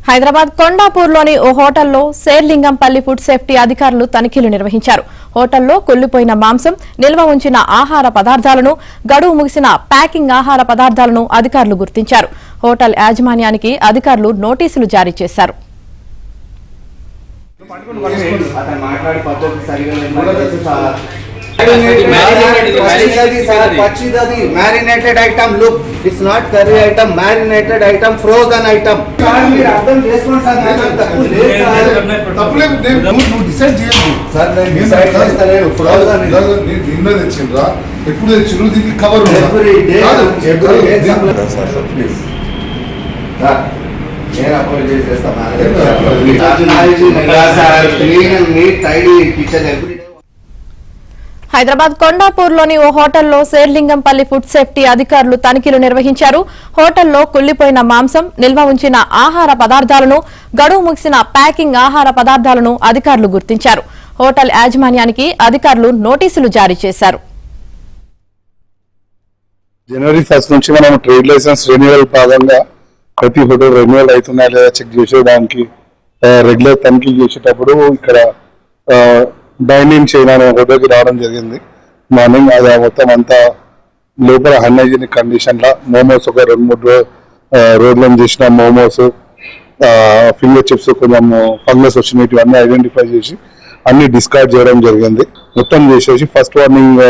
హైదరాబాద్ కొండాపూర్లోని ఓ హోటల్లో Serilingampally food safety అధికారులు తనిఖీలు నిర్వహించారు. హోటల్లో కుళ్లిపోయిన మాంసం, నిల్వ ఉంచిన ఆహార పదార్థాలను, గడువు ముగిసిన ప్యాకింగ్ ఆహార పదార్థాలను అధికారులు గుర్తించారు. హోటల్ యాజమాన్యానికి అధికారులు నోటీసులు జారీ చేశారు. Marinated item, look, it's not curry item, marinated item, frozen item. ఎప్పుడు తెచ్చిన దీనికి కవర్ నేను అపాలజైజ్ చేస్తాను. హైదరాబాద్ కొండాపూర్లోని ఓ హోటల్లో శేర్లింగంపల్లి ఫుడ్ సేఫ్టీ అధికారులు తనిఖీలు నిర్వహించారు. హోటల్లో కుళ్లిపోయిన మాంసం, నిల్వ ఉంచిన ఆహార పదార్థాలను, గడువు ముగిసిన ప్యాకింగ్ ఆహార పదార్థాలను అధికారులు గుర్తించారు. హోటల్ యాజమాన్యానికి అధికారులు నోటీసులు జారీ చేశారు. జనవరి 1 నుంచి మనం ట్రేడ్ లైసెన్స్ రెన్యువల్ భాగంగా ప్రతి హోటల్ రెన్యువల్ అవుతున్నాయా లేదా చెక్ చేసేదానికి రెగ్యులర్ తనిఖీ చేసేటప్పుడు ఇక్కడ డైనింగ్ చేయడానికి హోటల్కి రావడం జరిగింది. మార్నింగ్ అది మొత్తం అంతా లోపల అన్హైజీనిక్ కండిషన్ లా మోమోస్ ఒక 2-3 రోజులను చేసిన మోమోస్, ఫింగర్ చిప్స్ కొంచెం ఫంగస్ వచ్చినవి అన్ని ఐడెంటిఫై చేసి అన్ని డిస్కార్డ్ చేయడం జరిగింది. మొత్తం చేసేసి ఫస్ట్ వార్నింగ్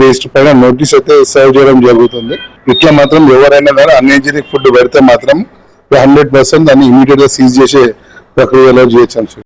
బేస్డ్ పైన నోటీస్ అయితే సర్వ్ చేయడం జరుగుతుంది. ఇట్లా మాత్రం ఎవరైనా కానీ అన్హైజీనిక్ ఫుడ్ పెడితే మాత్రం 100% దాన్ని ఇమీడియట్ గా సీజ్ చేసే ప్రక్రియలో చేయొచ్చు.